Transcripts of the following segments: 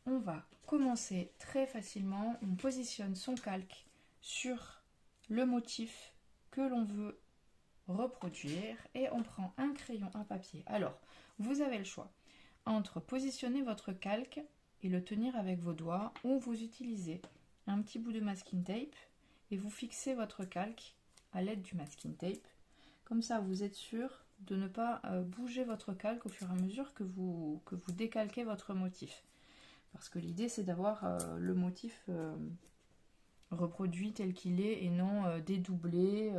on va commencer très facilement. On positionne son calque sur le motif que l'on veut reproduire et on prend un crayon à papier. Alors, vous avez le choix entre positionner votre calque et le tenir avec vos doigts, ou vous utilisez un petit bout de masking tape et vous fixez votre calque à l'aide du masking tape. Comme ça, vous êtes sûr de ne pas bouger votre calque au fur et à mesure que vous décalquez votre motif. Parce que l'idée, c'est d'avoir le motif reproduit tel qu'il est et non dédoublé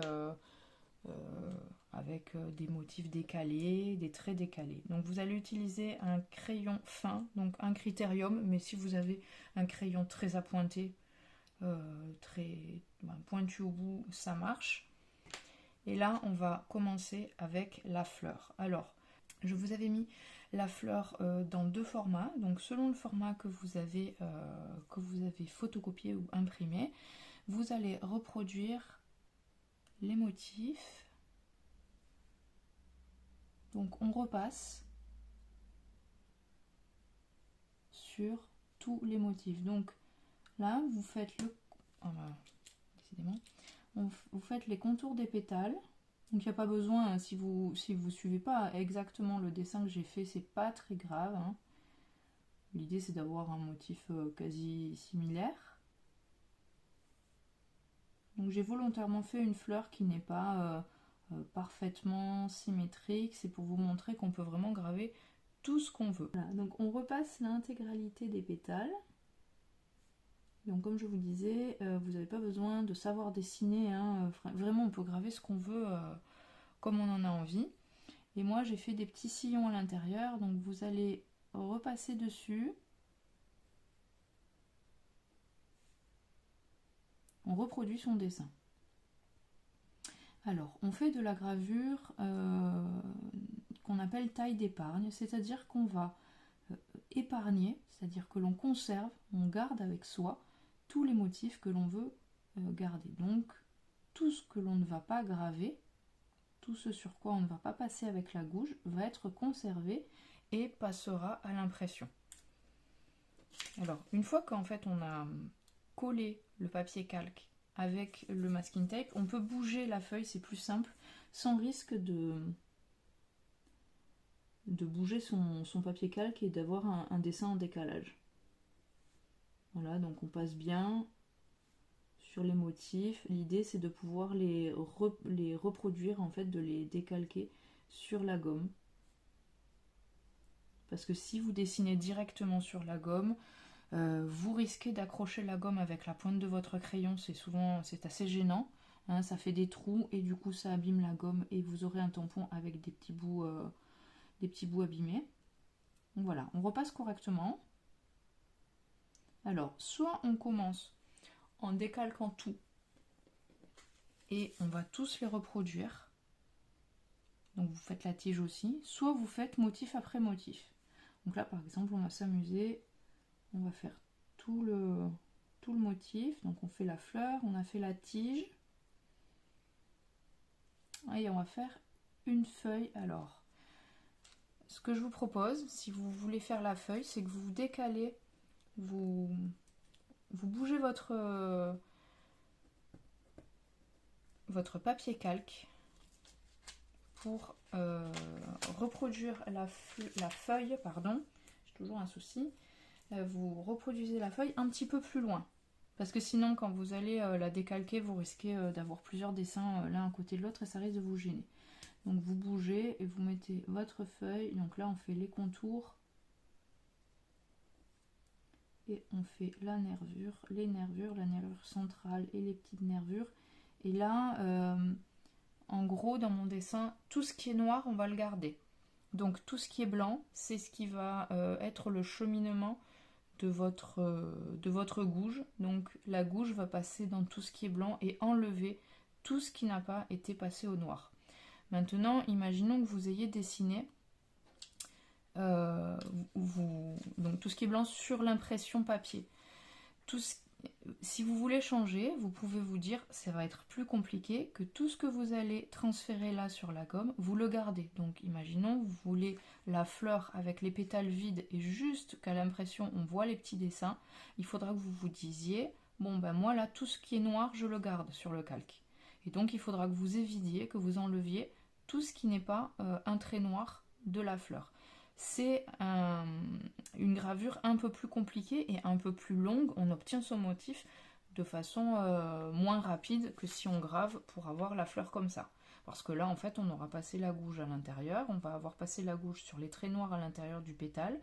avec des motifs décalés, des traits décalés. Donc vous allez utiliser un crayon fin, donc un critérium, mais si vous avez un crayon très appointé, très pointu au bout, ça marche. Et là, on va commencer avec la fleur. Alors, je vous avais mis la fleur dans deux formats. Donc, selon le format que vous avez photocopié ou imprimé, vous allez reproduire les motifs. Donc, on repasse sur tous les motifs. Donc, là, vous faites décidément. Vous faites les contours des pétales. Donc il n'y a pas besoin, hein, si vous suivez pas exactement le dessin que j'ai fait, c'est pas très grave. Hein. L'idée c'est d'avoir un motif quasi similaire. Donc j'ai volontairement fait une fleur qui n'est pas parfaitement symétrique. C'est pour vous montrer qu'on peut vraiment graver tout ce qu'on veut. Voilà, donc on repasse l'intégralité des pétales. Donc comme je vous disais, vous n'avez pas besoin de savoir dessiner, hein, vraiment on peut graver ce qu'on veut comme on en a envie. Et moi j'ai fait des petits sillons à l'intérieur, donc vous allez repasser dessus. On reproduit son dessin. Alors on fait de la gravure qu'on appelle taille d'épargne, c'est-à-dire qu'on va épargner, c'est-à-dire que l'on conserve, on garde avec soi tous les motifs que l'on veut garder. Donc tout ce que l'on ne va pas graver, tout ce sur quoi on ne va pas passer avec la gouge va être conservé et passera à l'impression. Alors une fois qu'en fait on a collé le papier calque avec le masking tape, on peut bouger la feuille, c'est plus simple, sans risque de bouger son papier calque et d'avoir un dessin en décalage. Voilà, donc on passe bien sur les motifs. L'idée c'est de pouvoir les reproduire, en fait, de les décalquer sur la gomme. Parce que si vous dessinez directement sur la gomme, vous risquez d'accrocher la gomme avec la pointe de votre crayon. C'est assez gênant. Hein, ça fait des trous et du coup ça abîme la gomme et vous aurez un tampon avec des petits bouts abîmés. Donc voilà, on repasse correctement. Alors, soit on commence en décalquant tout et on va tous les reproduire. Donc vous faites la tige aussi, soit vous faites motif après motif. Donc là par exemple on va s'amuser, on va faire tout le motif. Donc on fait la fleur, on a fait la tige et on va faire une feuille. Alors ce que je vous propose, si vous voulez faire la feuille, c'est que vous décalez, vous bougez votre papier calque pour reproduire la feuille, pardon, j'ai toujours un souci, vous reproduisez la feuille un petit peu plus loin. Parce que sinon, quand vous allez la décalquer, vous risquez d'avoir plusieurs dessins l'un à côté de l'autre et ça risque de vous gêner. Donc vous bougez et vous mettez votre feuille. Donc là, on fait les contours. Et on fait la nervure, les nervures, la nervure centrale et les petites nervures. Et là, en gros, dans mon dessin, tout ce qui est noir, on va le garder. Donc tout ce qui est blanc, c'est ce qui va être le cheminement de votre gouge. Donc la gouge va passer dans tout ce qui est blanc et enlever tout ce qui n'a pas été passé au noir. Maintenant, imaginons que vous ayez dessiné donc tout ce qui est blanc sur l'impression papier. si vous voulez changer, vous pouvez vous dire ça va être plus compliqué, que tout ce que vous allez transférer là sur la gomme, vous le gardez. Donc imaginons, vous voulez la fleur avec les pétales vides et juste qu'à l'impression on voit les petits dessins, il faudra que vous vous disiez, bon ben moi là tout ce qui est noir je le garde sur le calque. Et donc il faudra que vous évidiez, que vous enleviez tout ce qui n'est pas un trait noir de la fleur. C'est une gravure un peu plus compliquée et un peu plus longue. On obtient son motif de façon moins rapide que si on grave pour avoir la fleur comme ça. Parce que là, en fait, on aura passé la gouge à l'intérieur, on va avoir passé la gouge sur les traits noirs à l'intérieur du pétale,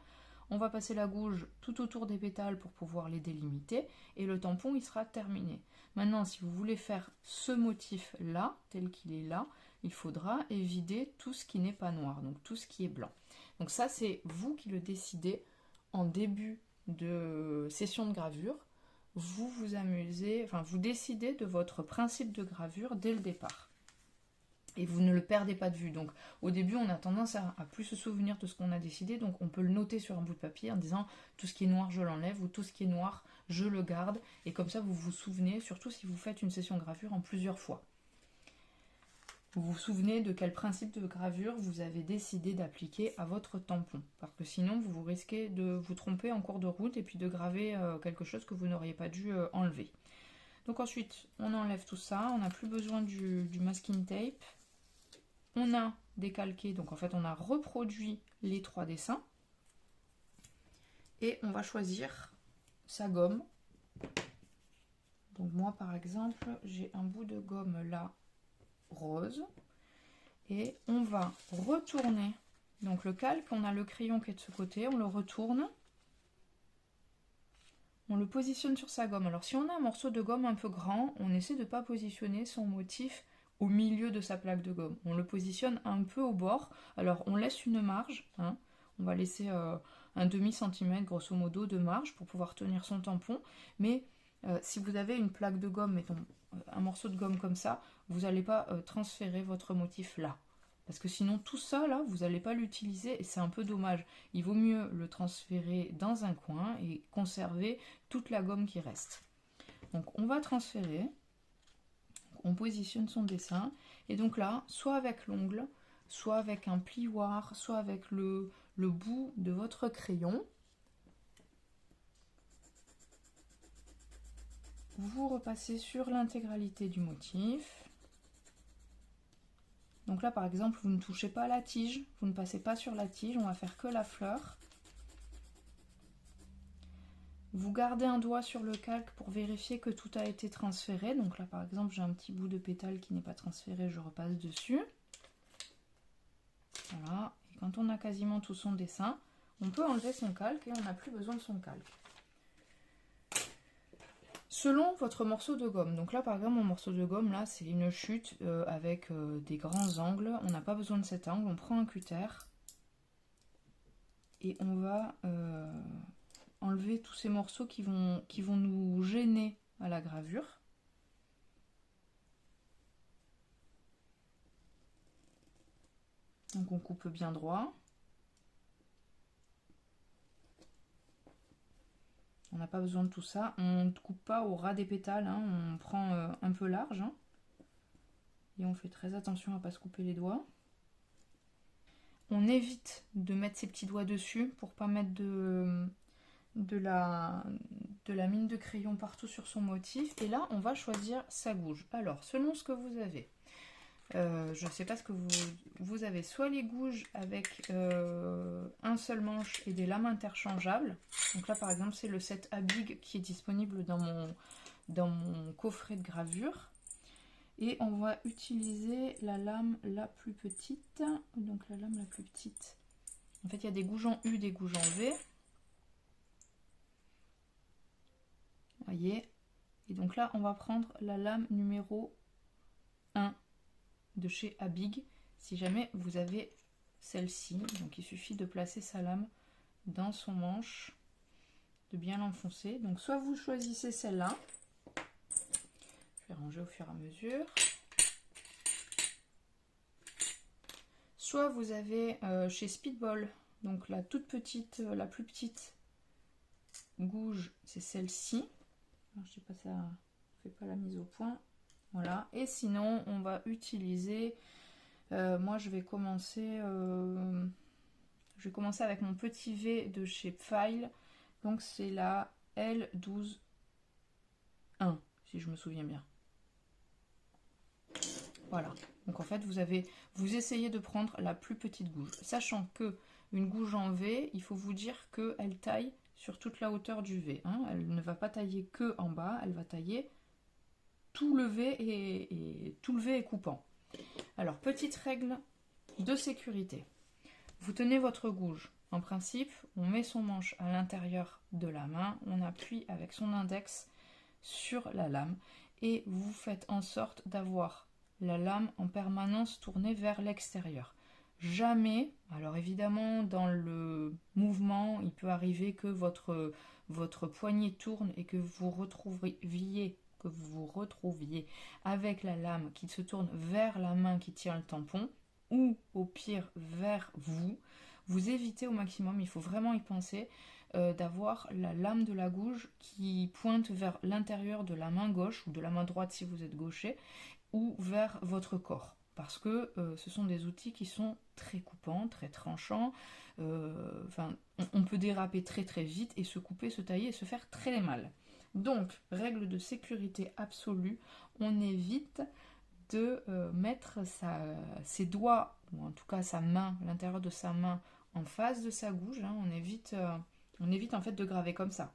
on va passer la gouge tout autour des pétales pour pouvoir les délimiter, et le tampon, il sera terminé. Maintenant, si vous voulez faire ce motif-là, tel qu'il est là, il faudra évider tout ce qui n'est pas noir, donc tout ce qui est blanc. Donc ça, c'est vous qui le décidez en début de session de gravure. Vous vous amusez, enfin vous décidez de votre principe de gravure dès le départ. Et vous ne le perdez pas de vue. Donc au début, on a tendance à plus se souvenir de ce qu'on a décidé, donc on peut le noter sur un bout de papier en disant tout ce qui est noir, je l'enlève, ou tout ce qui est noir, je le garde. Et comme ça, vous vous souvenez, surtout si vous faites une session de gravure en plusieurs fois. Vous vous souvenez de quel principe de gravure vous avez décidé d'appliquer à votre tampon. Parce que sinon, vous risquez de vous tromper en cours de route et puis de graver quelque chose que vous n'auriez pas dû enlever. Donc ensuite, on enlève tout ça. On n'a plus besoin du masking tape. On a décalqué, donc en fait, on a reproduit les 3 dessins. Et on va choisir sa gomme. Donc moi, par exemple, j'ai un bout de gomme là, rose, et on va retourner donc le calque, on a le crayon qui est de ce côté, on le retourne, on le positionne sur sa gomme. Alors si on a un morceau de gomme un peu grand, on essaie de ne pas positionner son motif au milieu de sa plaque de gomme, on le positionne un peu au bord. Alors on laisse une marge, hein. On va laisser un demi-centimètre grosso modo de marge pour pouvoir tenir son tampon, mais si vous avez une plaque de gomme, mettons un morceau de gomme comme ça, vous n'allez pas transférer votre motif là. Parce que sinon tout ça là, vous n'allez pas l'utiliser et c'est un peu dommage. Il vaut mieux le transférer dans un coin et conserver toute la gomme qui reste. Donc on va transférer, on positionne son dessin, et donc là, soit avec l'ongle, soit avec un plioir, soit avec le bout de votre crayon, vous repassez sur l'intégralité du motif. Donc là, par exemple, vous ne touchez pas la tige, vous ne passez pas sur la tige, on va faire que la fleur. Vous gardez un doigt sur le calque pour vérifier que tout a été transféré. Donc là, par exemple, j'ai un petit bout de pétale qui n'est pas transféré, je repasse dessus. Voilà, et quand on a quasiment tout son dessin, on peut enlever son calque et on n'a plus besoin de son calque. Selon votre morceau de gomme, donc là par exemple mon morceau de gomme là c'est une chute avec des grands angles, on n'a pas besoin de cet angle, on prend un cutter et on va enlever tous ces morceaux qui vont nous gêner à la gravure. Donc on coupe bien droit. On n'a pas besoin de tout ça. On ne coupe pas au ras des pétales, hein. On prend un peu large. Hein. Et on fait très attention à ne pas se couper les doigts. On évite de mettre ses petits doigts dessus pour ne pas mettre de la mine de crayon partout sur son motif. Et là, on va choisir sa gouge. Alors, selon ce que vous avez, je ne sais pas ce que vous avez, soit les gouges avec un seul manche et des lames interchangeables. Donc là par exemple c'est le set Abig qui est disponible dans mon coffret de gravure. Et on va utiliser la lame la plus petite. Donc la lame la plus petite. En fait il y a des gouges en U, des gouges en V. Vous voyez. Et donc là on va prendre la lame numéro 1. De chez Abig, si jamais vous avez celle-ci. Donc il suffit de placer sa lame dans son manche, de bien l'enfoncer. Donc soit vous choisissez celle-là, je vais ranger au fur et à mesure, soit vous avez chez Speedball, donc la toute petite, la plus petite gouge, c'est celle-ci. Alors, je sais pas, ça fait pas la mise au point. Voilà. Et sinon, on va utiliser... moi, je vais commencer avec mon petit V de chez File. Donc, c'est la L12-1, si je me souviens bien. Voilà. Donc, en fait, vous essayez de prendre la plus petite gouge. Sachant que une gouge en V, il faut vous dire qu'elle taille sur toute la hauteur du V. Hein. Elle ne va pas tailler que en bas, elle va tailler tout le V et tout le V est coupant. Alors, petite règle de sécurité. Vous tenez votre gouge. En principe, on met son manche à l'intérieur de la main, on appuie avec son index sur la lame et vous faites en sorte d'avoir la lame en permanence tournée vers l'extérieur. Jamais, alors évidemment dans le mouvement, il peut arriver que votre poignet tourne et que vous retrouviez avec la lame qui se tourne vers la main qui tient le tampon ou au pire vers vous. Vous évitez au maximum, il faut vraiment y penser, d'avoir la lame de la gouge qui pointe vers l'intérieur de la main gauche ou de la main droite si vous êtes gaucher ou vers votre corps. Parce que ce sont des outils qui sont très coupants, très tranchants. On peut déraper très très vite et se couper, se tailler et se faire très mal. Donc, règle de sécurité absolue, on évite de mettre ses doigts, ou en tout cas sa main, l'intérieur de sa main, en face de sa gouge. Hein, on évite en fait de graver comme ça.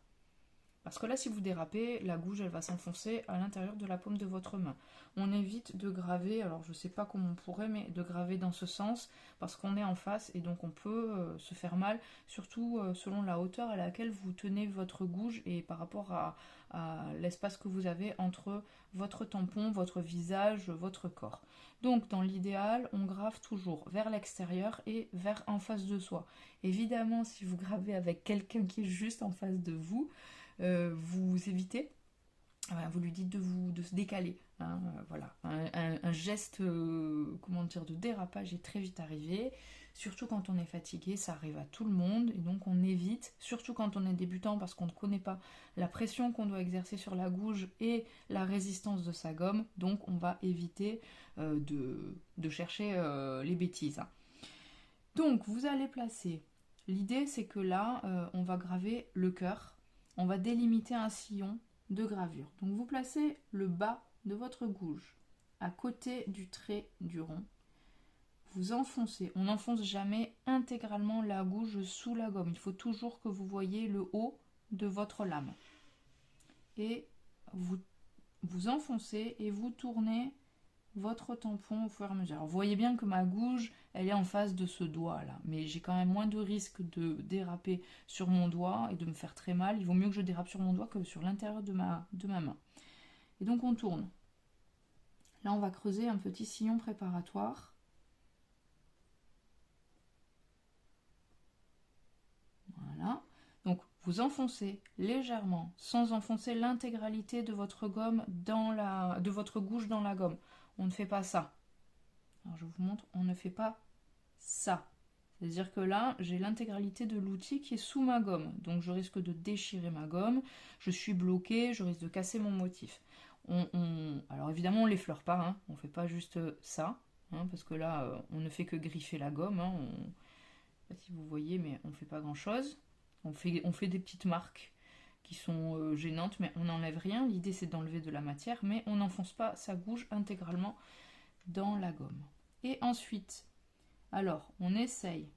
Parce que là, si vous dérapez, la gouge, elle va s'enfoncer à l'intérieur de la paume de votre main. On évite de graver, alors je ne sais pas comment on pourrait, mais de graver dans ce sens, parce qu'on est en face et donc on peut se faire mal, surtout selon la hauteur à laquelle vous tenez votre gouge et par rapport à l'espace que vous avez entre votre tampon, votre visage, votre corps. Donc dans l'idéal, on grave toujours vers l'extérieur et vers en face de soi. Évidemment, si vous gravez avec quelqu'un qui est juste en face de vous, vous évitez, vous lui dites de se décaler. Hein, voilà. Un geste de dérapage est très vite arrivé, surtout quand on est fatigué, ça arrive à tout le monde, et donc on évite, surtout quand on est débutant parce qu'on ne connaît pas la pression qu'on doit exercer sur la gouge et la résistance de sa gomme, donc on va éviter de chercher les bêtises. Hein. Donc vous allez placer, l'idée c'est que là on va graver le cœur, on va délimiter un sillon de gravure. Donc vous placez le bas de votre gouge à côté du trait du rond. Vous enfoncez. On n'enfonce jamais intégralement la gouge sous la gomme. Il faut toujours que vous voyez le haut de votre lame. Et vous enfoncez et vous tournez votre tampon au fur et à mesure. Alors, vous voyez bien que ma gouge, elle est en face de ce doigt là, mais j'ai quand même moins de risque de déraper sur mon doigt et de me faire très mal. Il vaut mieux que je dérape sur mon doigt que sur l'intérieur de ma main. Et donc on tourne. Là on va creuser un petit sillon préparatoire. Voilà. Donc vous enfoncez légèrement, sans enfoncer l'intégralité de votre gomme de votre gouge dans la gomme. On ne fait pas ça. Alors je vous montre, on ne fait pas ça. C'est-à-dire que là, j'ai l'intégralité de l'outil qui est sous ma gomme. Donc je risque de déchirer ma gomme, je suis bloquée, je risque de casser mon motif. Alors évidemment, on ne l'effleure pas, hein. On ne fait pas juste ça, hein, parce que là, on ne fait que griffer la gomme. Hein. Je ne sais pas si vous voyez, mais on ne fait pas grand-chose. On fait des petites marques qui sont gênantes, mais on n'enlève rien. L'idée, c'est d'enlever de la matière, mais on n'enfonce pas sa gouge intégralement dans la gomme. Et ensuite, alors, on essaye,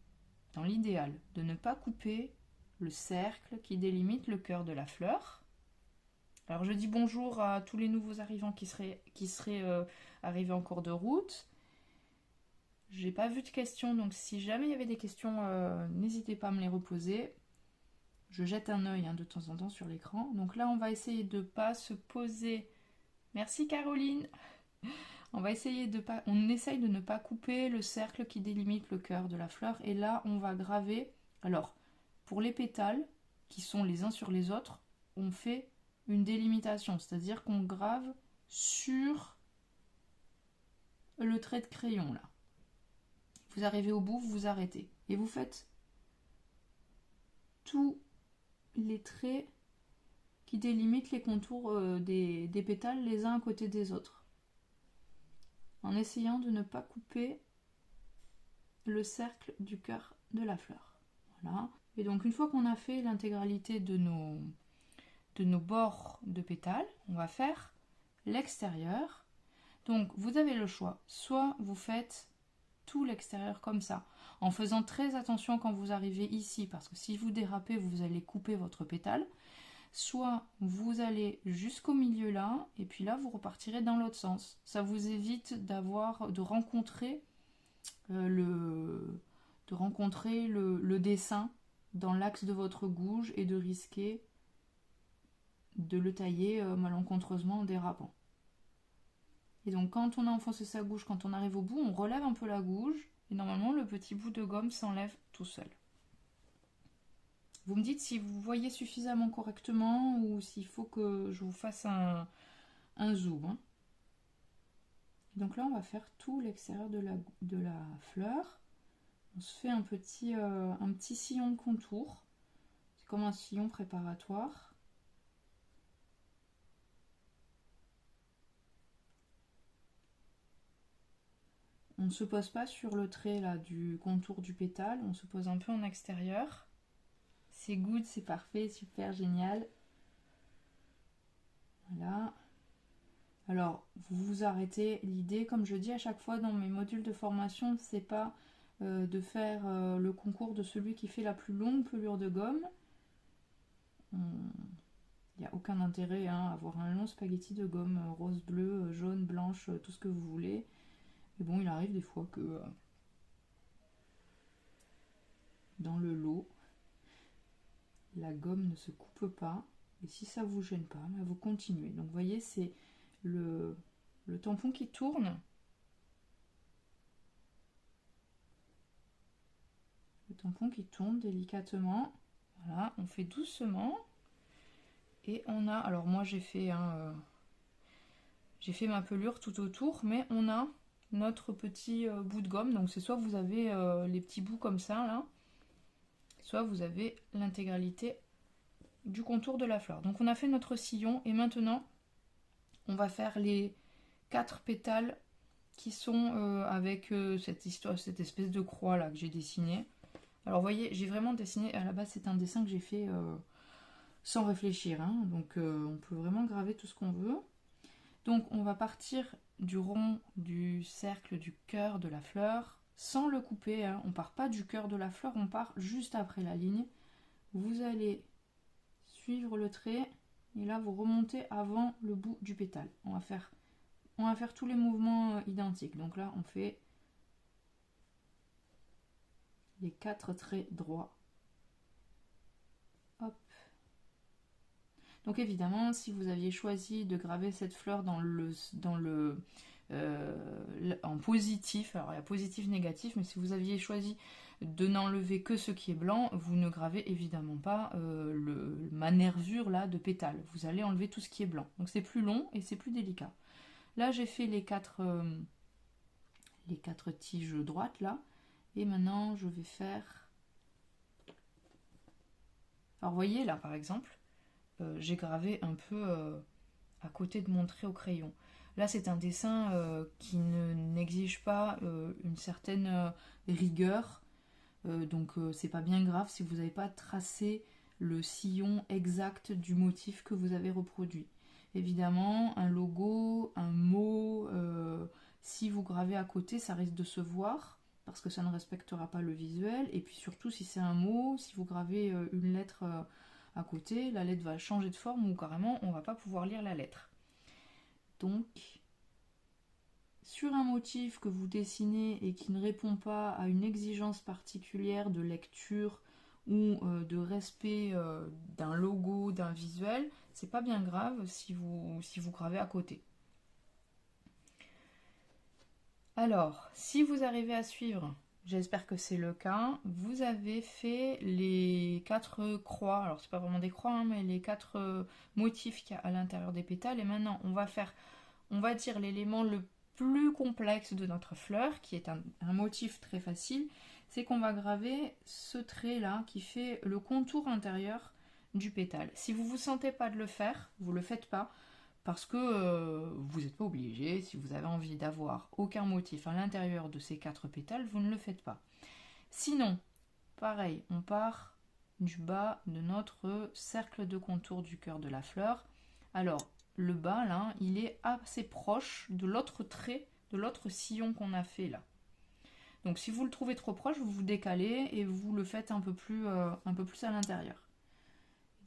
dans l'idéal, de ne pas couper le cercle qui délimite le cœur de la fleur. Alors, je dis bonjour à tous les nouveaux arrivants qui seraient arrivés en cours de route. J'ai pas vu de questions, donc si jamais il y avait des questions, n'hésitez pas à me les reposer. Je jette un œil de temps en temps sur l'écran. Donc là, on va essayer de ne pas se poser. Merci Caroline. On essaye de ne pas couper le cercle qui délimite le cœur de la fleur. Et là, on va graver. Alors, pour les pétales, qui sont les uns sur les autres, on fait une délimitation. C'est-à-dire qu'on grave sur le trait de crayon, là. Vous arrivez au bout, vous vous arrêtez. Et vous faites tous les traits qui délimite les contours des pétales les uns à côté des autres. En essayant de ne pas couper le cercle du cœur de la fleur. Voilà. Et donc une fois qu'on a fait l'intégralité de nos bords de pétales, on va faire l'extérieur. Donc vous avez le choix, soit vous faites tout l'extérieur comme ça, en faisant très attention quand vous arrivez ici, parce que si vous dérapez, vous allez couper votre pétale, soit vous allez jusqu'au milieu là, et puis là vous repartirez dans l'autre sens. Ça vous évite de rencontrer le dessin dans l'axe de votre gouge et de risquer de le tailler malencontreusement en dérapant. Et donc quand on a enfoncé sa gouge, quand on arrive au bout, on relève un peu la gouge et normalement le petit bout de gomme s'enlève tout seul. Vous me dites si vous voyez suffisamment correctement ou s'il faut que je vous fasse un zoom. Hein. Donc là on va faire tout l'extérieur de la fleur. On se fait un petit sillon de contour. C'est comme un sillon préparatoire. On ne se pose pas sur le trait là, du contour du pétale, on se pose un peu en extérieur. C'est good, c'est parfait, super génial. Voilà. Alors, vous vous arrêtez. L'idée, comme je dis à chaque fois dans mes modules de formation, c'est pas de faire le concours de celui qui fait la plus longue pelure de gomme. Il n'y a aucun intérêt à avoir un long spaghetti de gomme rose, bleu, jaune, blanche, tout ce que vous voulez. Mais bon, il arrive des fois que dans le lot, la gomme ne se coupe pas. Et si ça vous gêne pas, vous continuez. Donc vous voyez, c'est le tampon qui tourne. Le tampon qui tourne délicatement. Voilà, on fait doucement. Et on a, alors moi j'ai fait ma pelure tout autour, mais on a notre petit bout de gomme. Donc c'est soit vous avez les petits bouts comme ça là, soit vous avez l'intégralité du contour de la fleur. Donc on a fait notre sillon et maintenant on va faire les 4 pétales qui sont avec cette espèce de croix là que j'ai dessinée. Alors vous voyez, j'ai vraiment dessiné, à la base c'est un dessin que j'ai fait sans réfléchir, hein, donc on peut vraiment graver tout ce qu'on veut. Donc on va partir du rond, du cercle, du cœur de la fleur, sans le couper, hein. On part pas du cœur de la fleur, on part juste après la ligne. Vous allez suivre le trait, et là vous remontez avant le bout du pétale. On va faire tous les mouvements identiques. Donc là on fait les 4 traits droits. Hop. Donc évidemment, si vous aviez choisi de graver cette fleur en positif, alors il y a positif, négatif, mais si vous aviez choisi de n'enlever que ce qui est blanc, vous ne gravez évidemment pas ma nervure là de pétale. Vous allez enlever tout ce qui est blanc. Donc c'est plus long et c'est plus délicat. Là j'ai fait les 4 tiges droites là, et maintenant je vais faire. Alors vous voyez là par exemple, j'ai gravé un peu à côté de mon trait au crayon. Là c'est un dessin qui n'exige pas une certaine rigueur, donc c'est pas bien grave si vous n'avez pas tracé le sillon exact du motif que vous avez reproduit. Évidemment, un logo, un mot, si vous gravez à côté, ça risque de se voir parce que ça ne respectera pas le visuel. Et puis surtout, si c'est un mot, si vous gravez une lettre à côté, la lettre va changer de forme ou carrément, on ne va pas pouvoir lire la lettre. Donc, sur un motif que vous dessinez et qui ne répond pas à une exigence particulière de lecture ou de respect d'un logo, d'un visuel, c'est pas bien grave si vous gravez à côté. Alors, si vous arrivez à suivre, j'espère que c'est le cas, vous avez fait les 4 croix, alors c'est pas vraiment des croix, hein, mais les 4 motifs qu'il y a à l'intérieur des pétales, et maintenant on va faire, on va dire l'élément le plus complexe de notre fleur, qui est un motif très facile, c'est qu'on va graver ce trait là qui fait le contour intérieur du pétale. Si vous ne vous sentez pas de le faire, vous ne le faites pas, parce que vous n'êtes pas obligé. Si vous avez envie d'avoir aucun motif à l'intérieur de ces 4 pétales, vous ne le faites pas. Sinon, pareil, on part du bas de notre cercle de contour du cœur de la fleur. Alors, le bas, là, il est assez proche de l'autre trait, de l'autre sillon qu'on a fait là. Donc si vous le trouvez trop proche, vous vous décalez et vous le faites un peu plus à l'intérieur.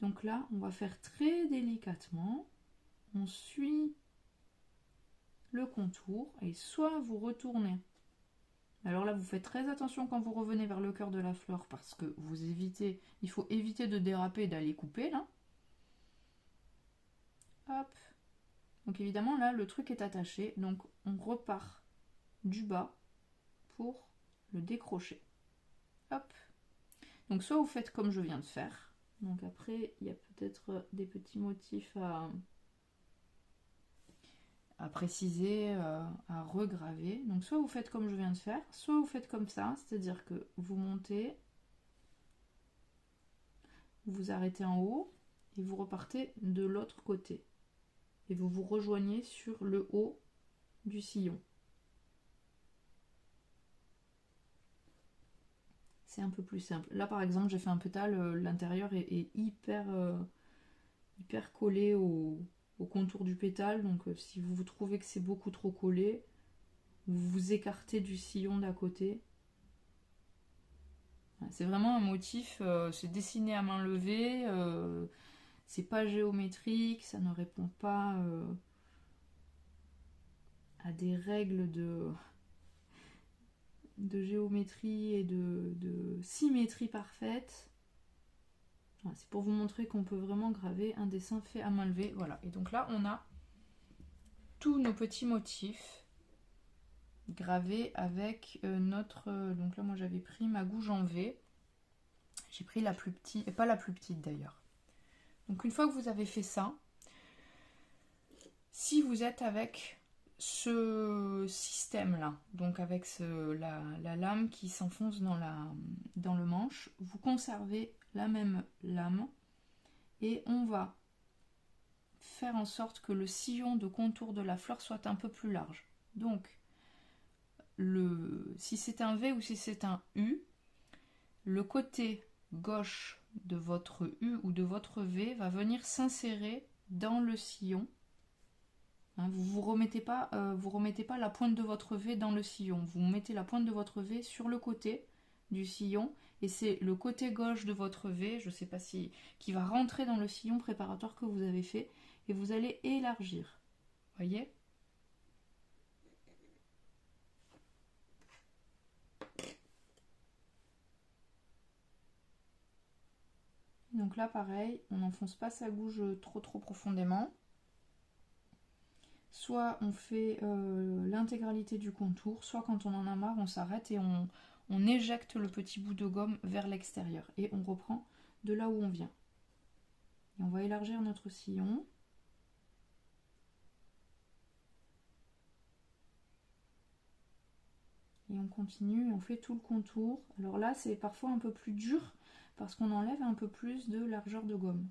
Donc là, on va faire très délicatement. On suit le contour et soit vous retournez. Alors là, vous faites très attention quand vous revenez vers le cœur de la fleur parce que il faut éviter de déraper et d'aller couper là. Hop. Donc évidemment là, le truc est attaché, donc on repart du bas pour le décrocher. Hop. Donc soit vous faites comme je viens de faire. Donc après, il y a peut-être des petits motifs à préciser, à regraver. Donc soit vous faites comme je viens de faire, soit vous faites comme ça, c'est-à-dire que vous montez, vous arrêtez en haut et vous repartez de l'autre côté. Et vous vous rejoignez sur le haut du sillon. C'est un peu plus simple. Là par exemple, j'ai fait un pétale, l'intérieur est hyper collé au contour du pétale, donc si vous trouvez que c'est beaucoup trop collé, vous vous écartez du sillon d'à côté. C'est vraiment un motif, c'est dessiné à main levée, c'est pas géométrique, ça ne répond pas à des règles de géométrie et de symétrie parfaite. Voilà, c'est pour vous montrer qu'on peut vraiment graver un dessin fait à main levée. Voilà, et donc là on a tous nos petits motifs gravés avec notre... donc là moi j'avais pris ma gouge en V. J'ai pris la plus petite, et pas la plus petite d'ailleurs. Donc une fois que vous avez fait ça, si vous êtes avec ce système-là, donc avec la lame qui s'enfonce dans le manche, vous conservez la même lame et on va faire en sorte que le sillon de contour de la fleur soit un peu plus large. Donc, si c'est un V ou si c'est un U, le côté gauche de votre U ou de votre V va venir s'insérer dans le sillon. Hein, vous remettez pas la pointe de votre V dans le sillon. Vous mettez la pointe de votre V sur le côté du sillon et c'est le côté gauche de votre V, je ne sais pas si, qui va rentrer dans le sillon préparatoire que vous avez fait et vous allez élargir. Voyez ? Donc là pareil, on n'enfonce pas sa gouge trop profondément. Soit on fait l'intégralité du contour, soit quand on en a marre, on s'arrête et on éjecte le petit bout de gomme vers l'extérieur. Et on reprend de là où on vient. Et on va élargir notre sillon. Et on continue, on fait tout le contour. Alors là, c'est parfois un peu plus dur parce qu'on enlève un peu plus de largeur de gomme.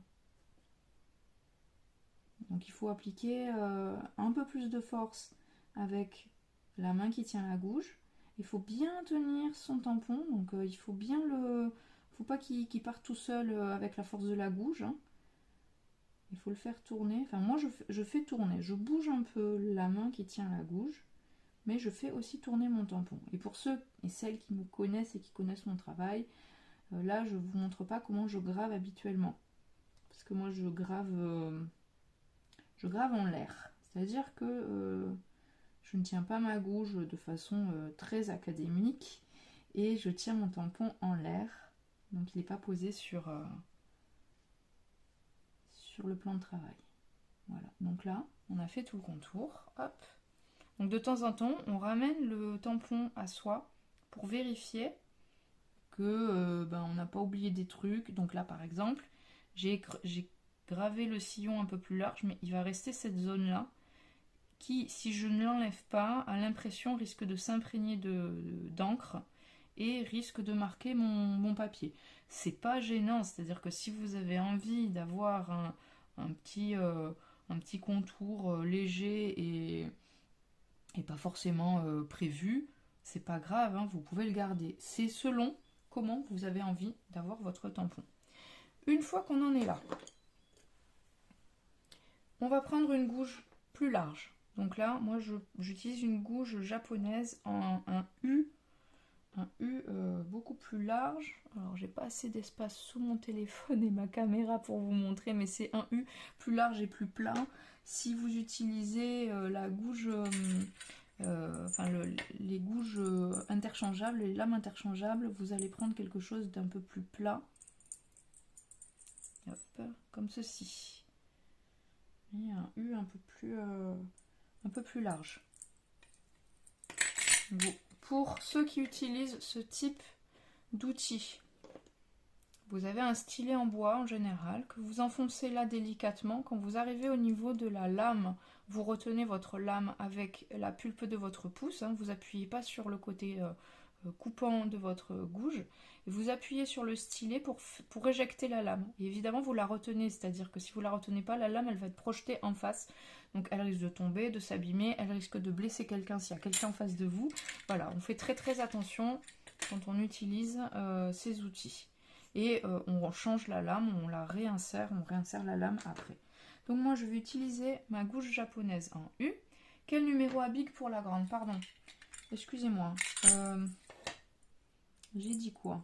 Donc il faut appliquer un peu plus de force avec la main qui tient la gouge. Il faut bien tenir son tampon, donc il faut bien faut pas qu'il parte tout seul avec la force de la gouge. Hein. Il faut le faire tourner. Enfin moi je fais tourner, je bouge un peu la main qui tient la gouge, mais je fais aussi tourner mon tampon. Et pour ceux et celles qui me connaissent et qui connaissent mon travail, là je ne vous montre pas comment je grave habituellement. Parce que moi je grave en l'air. C'est-à-dire que je ne tiens pas ma gouge de façon très académique et je tiens mon tampon en l'air. Donc il n'est pas posé sur le plan de travail. Voilà. Donc là, on a fait tout le contour. Hop. Donc de temps en temps, on ramène le tampon à soi pour vérifier que on n'a pas oublié des trucs. Donc là, par exemple, j'ai gravé le sillon un peu plus large, mais il va rester cette zone-là qui, si je ne l'enlève pas, à l'impression risque de s'imprégner d'encre et risque de marquer mon papier. C'est pas gênant, c'est-à-dire que si vous avez envie d'avoir un petit contour léger et pas forcément prévu, c'est pas grave, hein, vous pouvez le garder. C'est selon comment vous avez envie d'avoir votre tampon. Une fois qu'on en est là, on va prendre une gouge plus large. Donc là, moi, j'utilise une gouge japonaise en un U beaucoup plus large. Alors, j'ai pas assez d'espace sous mon téléphone et ma caméra pour vous montrer, mais c'est un U plus large et plus plat. Si vous utilisez la gouge, les gouges interchangeables, les lames interchangeables, vous allez prendre quelque chose d'un peu plus plat. Hop, comme ceci. Et un U un peu plus large. Bon. Pour ceux qui utilisent ce type d'outil, vous avez un stylet en bois en général que vous enfoncez là délicatement. Quand vous arrivez au niveau de la lame, vous retenez votre lame avec la pulpe de votre pouce, hein, vous appuyez pas sur le côté coupant de votre gouge, et vous appuyez sur le stylet pour éjecter la lame. Et évidemment, vous la retenez, c'est-à-dire que si vous la retenez pas, la lame elle va être projetée en face. Donc elle risque de tomber, de s'abîmer, elle risque de blesser quelqu'un s'il y a quelqu'un en face de vous. Voilà, on fait très très attention quand on utilise ces outils. Et on change la lame, on réinsère la lame après. Donc moi je vais utiliser ma gouge japonaise en U. Quel numéro à big pour la grande? Pardon, excusez-moi. J'ai dit quoi?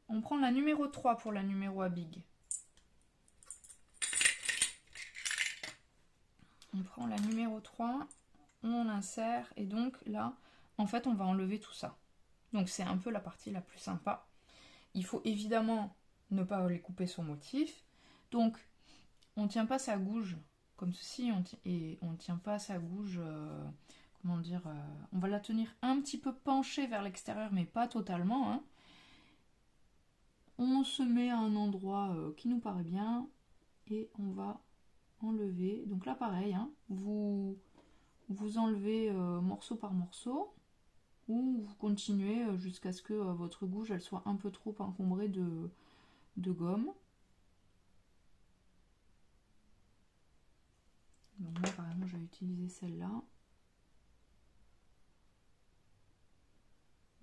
On prend la numéro 3 pour la numéro à big. On prend la numéro 3, on insère et donc là, en fait, on va enlever tout ça. Donc c'est un peu la partie la plus sympa. Il faut évidemment ne pas les couper son motif. Donc on ne tient pas sa gouge comme ceci et on ne tient pas sa gouge, comment dire, on va la tenir un petit peu penchée vers l'extérieur mais pas totalement. Hein. On se met à un endroit qui nous paraît bien et on va enlever. Donc là pareil, hein, vous enlevez morceau par morceau ou vous continuez jusqu'à ce que votre gouge elle soit un peu trop encombrée de gomme. Donc moi par exemple je vais utiliser celle-là.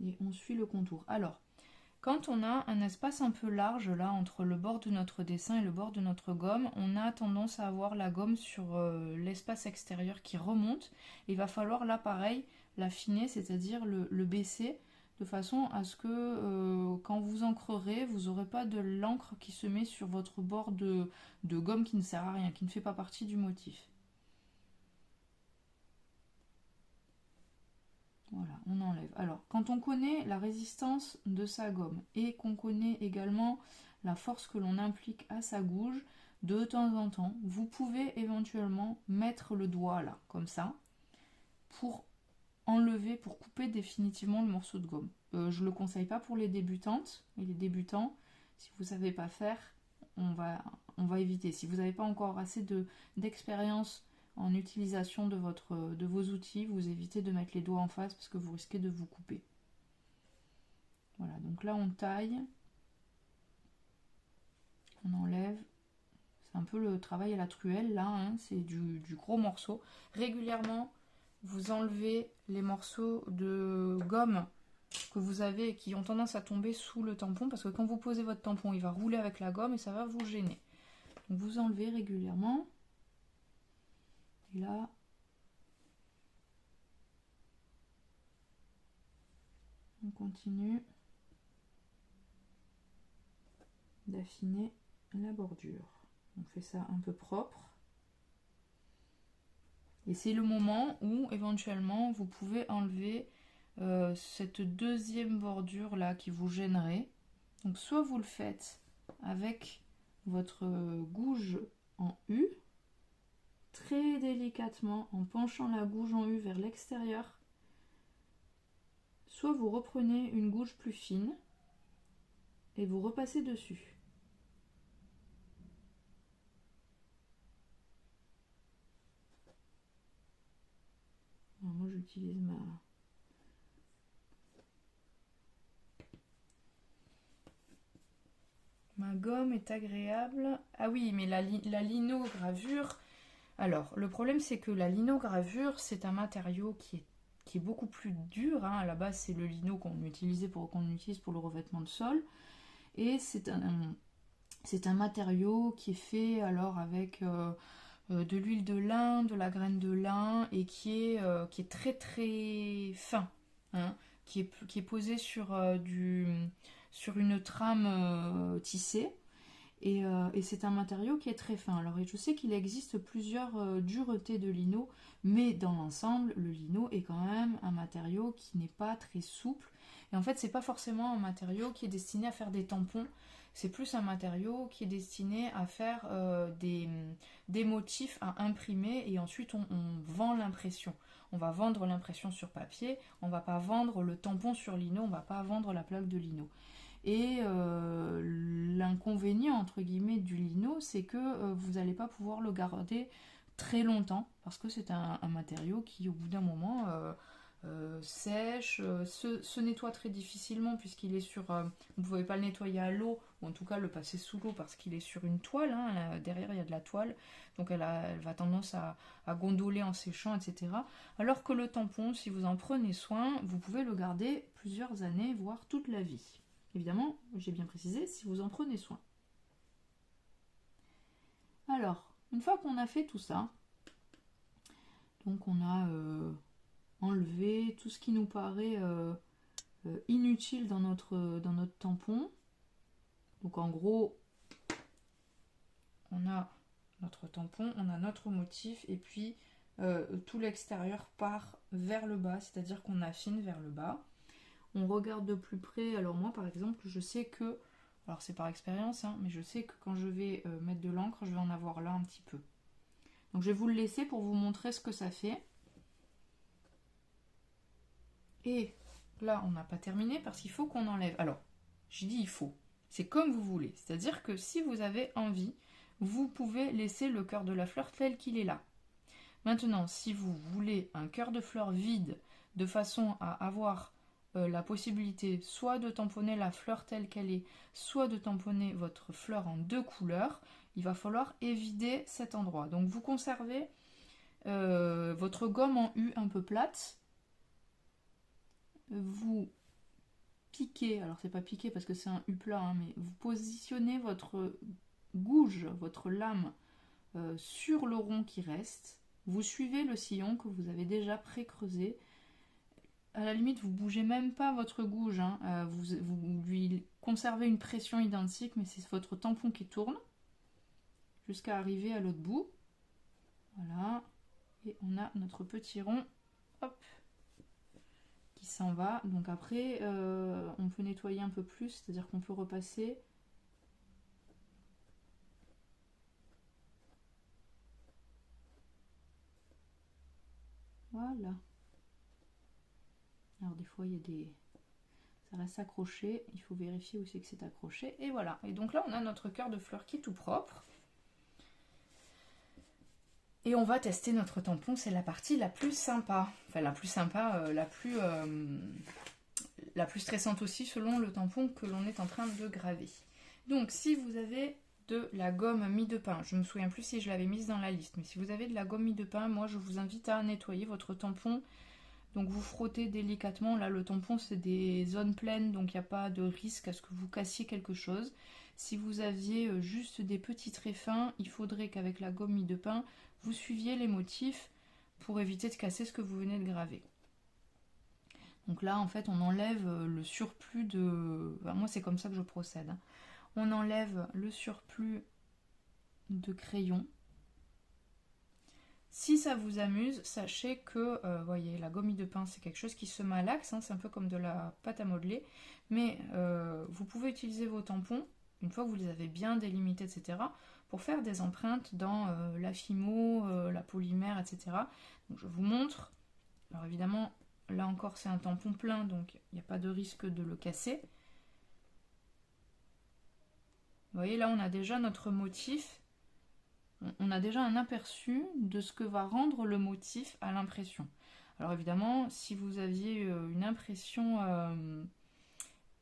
Et on suit le contour. Alors, quand on a un espace un peu large là entre le bord de notre dessin et le bord de notre gomme, on a tendance à avoir la gomme sur l'espace extérieur qui remonte. Il va falloir là pareil l'affiner, c'est-à-dire le baisser de façon à ce que quand vous encrerez, vous n'aurez pas de l'encre qui se met sur votre bord de gomme qui ne sert à rien, qui ne fait pas partie du motif. Voilà, on enlève. Alors, quand on connaît la résistance de sa gomme et qu'on connaît également la force que l'on implique à sa gouge, de temps en temps, vous pouvez éventuellement mettre le doigt là, comme ça, pour enlever, pour couper définitivement le morceau de gomme. Je ne le conseille pas pour les débutantes et les débutants. Si vous ne savez pas faire, on va éviter. Si vous n'avez pas encore assez d'expérience en utilisation de vos outils, vous évitez de mettre les doigts en face parce que vous risquez de vous couper. Voilà, donc là on taille, on enlève. C'est un peu le travail à la truelle là, hein, c'est du gros morceau. Régulièrement, vous enlevez les morceaux de gomme que vous avez et qui ont tendance à tomber sous le tampon parce que quand vous posez votre tampon, il va rouler avec la gomme et ça va vous gêner. Donc vous enlevez régulièrement. Et là, on continue d'affiner la bordure. On fait ça un peu propre. Et c'est le moment où éventuellement vous pouvez enlever cette deuxième bordure là qui vous gênerait. Donc soit vous le faites avec votre gouge en U, très délicatement en penchant la gouge en U vers l'extérieur, soit vous reprenez une gouge plus fine et vous repassez dessus. Alors moi j'utilise ma gomme est agréable. Ah oui, mais la linogravure... Alors, le problème c'est que la linogravure, c'est un matériau qui est beaucoup plus dur. Hein. À la base, c'est le lino qu'on utilise pour le revêtement de sol. Et c'est un matériau qui est fait alors avec de l'huile de lin, de la graine de lin, et qui est très très fin, hein, qui est posé sur une trame tissée. Et c'est un matériau qui est très fin. Alors je sais qu'il existe plusieurs duretés de lino, mais dans l'ensemble, le lino est quand même un matériau qui n'est pas très souple. Et en fait, c'est pas forcément un matériau qui est destiné à faire des tampons. C'est plus un matériau qui est destiné à faire des motifs à imprimer et ensuite on vend l'impression. On va vendre l'impression sur papier, on va pas vendre le tampon sur lino, on va pas vendre la plaque de lino. Et l'inconvénient entre guillemets du lino, c'est que vous n'allez pas pouvoir le garder très longtemps parce que c'est un matériau qui au bout d'un moment sèche, se nettoie très difficilement puisqu'il est sur... vous ne pouvez pas le nettoyer à l'eau, ou en tout cas le passer sous l'eau parce qu'il est sur une toile, hein, là, derrière il y a de la toile, donc elle va tendance à gondoler en séchant, etc. Alors que le tampon, si vous en prenez soin, vous pouvez le garder plusieurs années, voire toute la vie. Évidemment, j'ai bien précisé, si vous en prenez soin. Alors, une fois qu'on a fait tout ça, donc on a enlevé tout ce qui nous paraît inutile dans notre tampon. Donc en gros, on a notre tampon, on a notre motif, et puis tout l'extérieur part vers le bas, c'est-à-dire qu'on affine vers le bas. On regarde de plus près. Alors moi par exemple, je sais que, alors c'est par expérience, hein, mais je sais que quand je vais mettre de l'encre, je vais en avoir là un petit peu. Donc je vais vous le laisser pour vous montrer ce que ça fait. Et là, on n'a pas terminé parce qu'il faut qu'on enlève. Alors, j'ai dit il faut. C'est comme vous voulez. C'est-à-dire que si vous avez envie, vous pouvez laisser le cœur de la fleur tel qu'il est là. Maintenant, si vous voulez un cœur de fleur vide, de façon à avoir la possibilité soit de tamponner la fleur telle qu'elle est, soit de tamponner votre fleur en 2 couleurs, il va falloir évider cet endroit. Donc vous conservez votre gomme en U un peu plate, vous piquez, alors c'est pas piqué parce que c'est un U plat, hein, mais vous positionnez votre gouge, votre lame sur le rond qui reste, vous suivez le sillon que vous avez déjà pré-creusé. À la limite, vous bougez même pas votre gouge, hein. Vous lui conservez une pression identique, mais c'est votre tampon qui tourne jusqu'à arriver à l'autre bout. Voilà, et on a notre petit rond, hop, qui s'en va. Donc après, on peut nettoyer un peu plus, c'est-à-dire qu'on peut repasser. Voilà. Alors des fois, il y a des... ça reste accroché, il faut vérifier où c'est que c'est accroché. Et voilà. Et donc là, on a notre cœur de fleur qui est tout propre. Et on va tester notre tampon, c'est la partie la plus sympa. Enfin, la plus sympa, la plus stressante aussi, selon le tampon que l'on est en train de graver. Donc, si vous avez de la gomme mie de pain, je ne me souviens plus si je l'avais mise dans la liste, mais si vous avez de la gomme mie de pain, moi, je vous invite à nettoyer votre tampon. Donc, vous frottez délicatement. Là, le tampon, c'est des zones pleines, donc il n'y a pas de risque à ce que vous cassiez quelque chose. Si vous aviez juste des petits traits fins, il faudrait qu'avec la gomme mie de pain, vous suiviez les motifs pour éviter de casser ce que vous venez de graver. Donc là, en fait, on enlève le surplus de... Enfin, moi, c'est comme ça que je procède. Hein. On enlève le surplus de crayon. Si ça vous amuse, sachez que, voyez, la gomme de pain, c'est quelque chose qui se malaxe, hein, c'est un peu comme de la pâte à modeler, mais vous pouvez utiliser vos tampons, une fois que vous les avez bien délimités, etc., pour faire des empreintes dans la Fimo, la polymère, etc. Donc je vous montre. Alors évidemment, là encore, c'est un tampon plein, donc il n'y a pas de risque de le casser. Vous voyez, là, on a déjà notre motif. On a déjà un aperçu de ce que va rendre le motif à l'impression. Alors évidemment, si vous aviez une impression...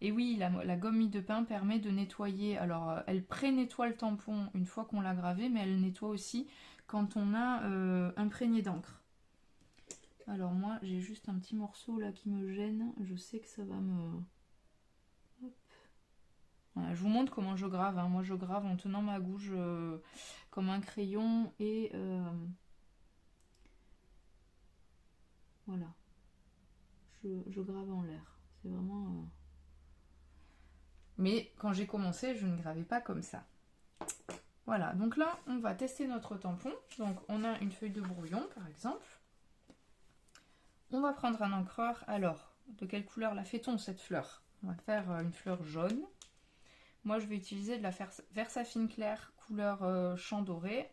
et oui, la gomme mie de pain permet de nettoyer. Alors, elle pré-nettoie le tampon une fois qu'on l'a gravé, mais elle nettoie aussi quand on a imprégné d'encre. Alors moi, j'ai juste un petit morceau là qui me gêne. Je sais que ça va me... Hop. Voilà, je vous montre comment je grave. Hein. Moi, je grave en tenant ma gouge comme un crayon et... voilà. Je grave en l'air. C'est vraiment... Mais quand j'ai commencé, je ne gravais pas comme ça. Voilà, donc là, on va tester notre tampon. Donc, on a une feuille de brouillon, par exemple. On va prendre un encreur. Alors, de quelle couleur la fait-on, cette fleur? On va faire une fleur jaune. Moi, je vais utiliser de la Versafine claire, couleur champ doré.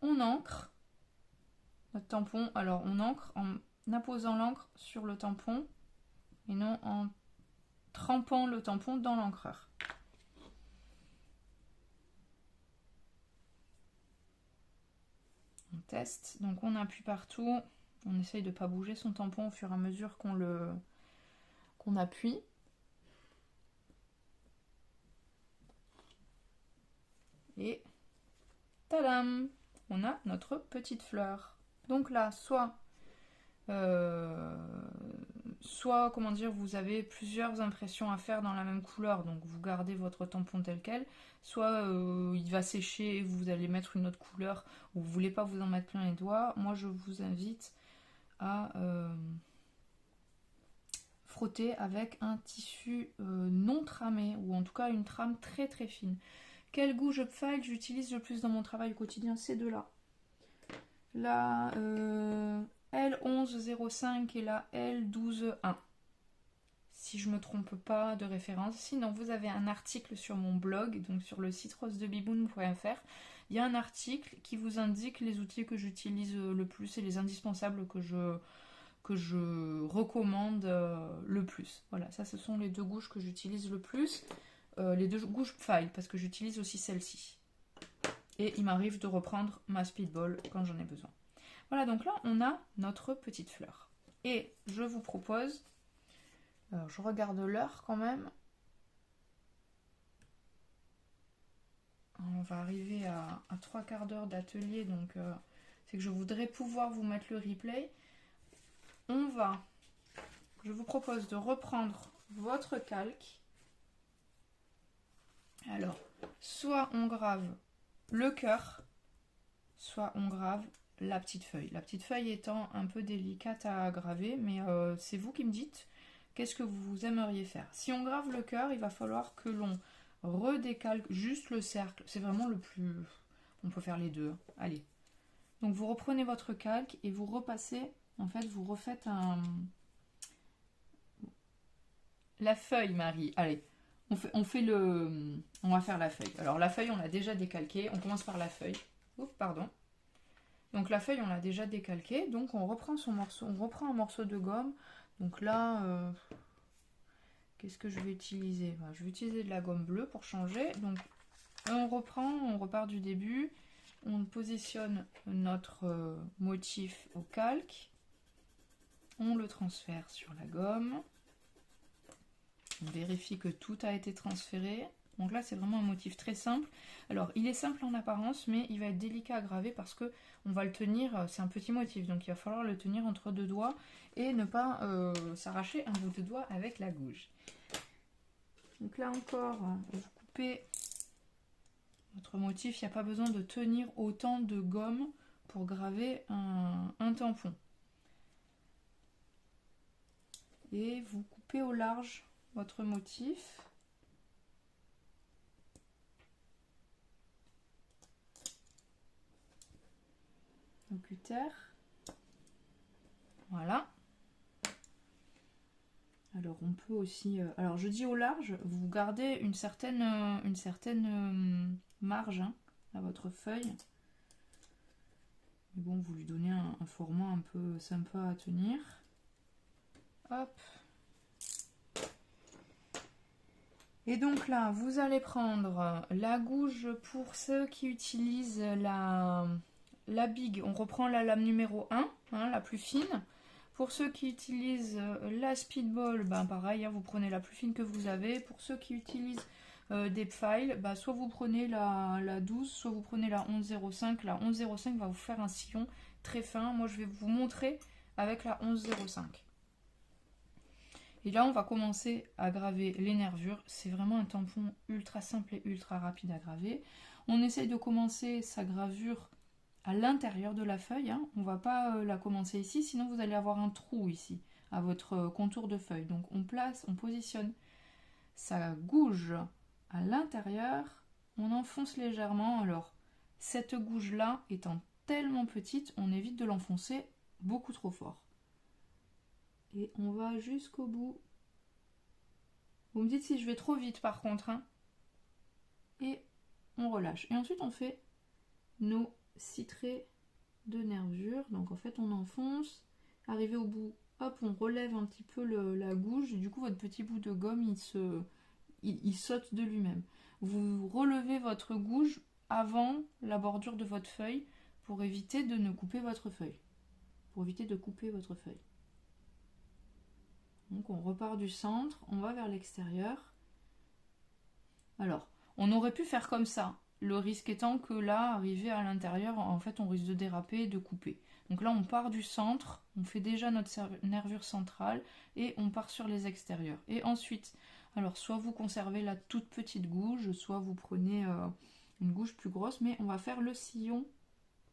On encre notre tampon. Alors, on encre en apposant l'encre sur le tampon et non en trempant le tampon dans l'encreur. On teste, donc on appuie partout, on essaye de ne pas bouger son tampon au fur et à mesure qu'on appuie. Et tadam, on a notre petite fleur. Donc là, soit comment dire, vous avez plusieurs impressions à faire dans la même couleur, donc vous gardez votre tampon tel quel, soit il va sécher et vous allez mettre une autre couleur, ou vous voulez pas vous en mettre plein les doigts. Moi, je vous invite à frotter avec un tissu non tramé, ou en tout cas une trame très très fine. Quelle gouge file j'utilise le plus dans mon travail au quotidien? Ces deux-là. La L1105 et la L121. Si je ne me trompe pas de référence. Sinon, vous avez un article sur mon blog, donc sur le site rosedebiboun.fr. Il y a un article qui vous indique les outils que j'utilise le plus et les indispensables que je recommande le plus. Voilà, ça ce sont les deux gouges que j'utilise le plus. Les deux gouges file, parce que j'utilise aussi celle-ci. Et il m'arrive de reprendre ma speedball quand j'en ai besoin. Voilà, donc là, on a notre petite fleur. Et je vous propose... Alors, je regarde l'heure quand même. On va arriver à 3/4 d'heure d'atelier, donc c'est que je voudrais pouvoir vous mettre le replay. Je vous propose de reprendre votre calque. Alors, soit on grave le cœur, soit on grave la petite feuille. La petite feuille étant un peu délicate à graver, mais c'est vous qui me dites qu'est-ce que vous aimeriez faire. Si on grave le cœur, il va falloir que l'on redécalque juste le cercle. C'est vraiment le plus... On peut faire les deux. Allez. Donc vous reprenez votre calque et vous repassez, en fait, vous refaites la feuille, Marie. Allez, on va faire la feuille. Alors la feuille, on l'a déjà décalquée. On commence par la feuille. Oups, pardon. Donc la feuille, on l'a déjà décalquée. Donc on reprend son morceau, on reprend un morceau de gomme. Donc là, qu'est-ce que je vais utiliser? Je vais utiliser de la gomme bleue pour changer. Donc on repart du début. On positionne notre motif au calque. On le transfère sur la gomme. On vérifie que tout a été transféré. Donc là, c'est vraiment un motif très simple. Alors, il est simple en apparence, mais il va être délicat à graver parce que on va le tenir, c'est un petit motif, donc il va falloir le tenir entre deux doigts et ne pas s'arracher un bout de doigt avec la gouge. Donc là encore, vous coupez votre motif. Il n'y a pas besoin de tenir autant de gomme pour graver un tampon. Et vous coupez au large votre motif. Au cutter. Voilà. Alors on peut aussi... alors je dis au large, vous gardez une certaine marge à votre feuille. Mais bon, vous lui donnez un format un peu sympa à tenir. Hop. Et donc là, vous allez prendre la gouge pour ceux qui utilisent la big. On reprend la lame numéro 1, hein, la plus fine. Pour ceux qui utilisent la speedball, ben pareil, hein, vous prenez la plus fine que vous avez. Pour ceux qui utilisent des files, ben soit vous prenez la 12, soit vous prenez la 11,05. La 11,05 va vous faire un sillon très fin. Moi, je vais vous montrer avec la 11,05. Et là, on va commencer à graver les nervures. C'est vraiment un tampon ultra simple et ultra rapide à graver. On essaye de commencer sa gravure à l'intérieur de la feuille. Hein. On ne va pas la commencer ici, sinon vous allez avoir un trou ici, à votre contour de feuille. Donc on positionne sa gouge à l'intérieur. On enfonce légèrement. Alors, cette gouge-là étant tellement petite, on évite de l'enfoncer beaucoup trop fort. Et on va jusqu'au bout. Vous me dites si je vais trop vite par contre. Hein. Et on relâche. Et ensuite on fait nos 6 traits de nervure. Donc en fait on enfonce. Arrivé au bout, hop, on relève un petit peu la gouge. Et du coup votre petit bout de gomme il saute de lui-même. Vous relevez votre gouge avant la bordure de votre feuille pour éviter de ne couper votre feuille. Pour éviter de couper votre feuille. Donc on repart du centre, on va vers l'extérieur. Alors, on aurait pu faire comme ça. Le risque étant que là, arrivé à l'intérieur, en fait, on risque de déraper et de couper. Donc là, on part du centre, on fait déjà notre nervure centrale et on part sur les extérieurs. Et ensuite, alors soit vous conservez la toute petite gouge, soit vous prenez une gouge plus grosse, mais on va faire le sillon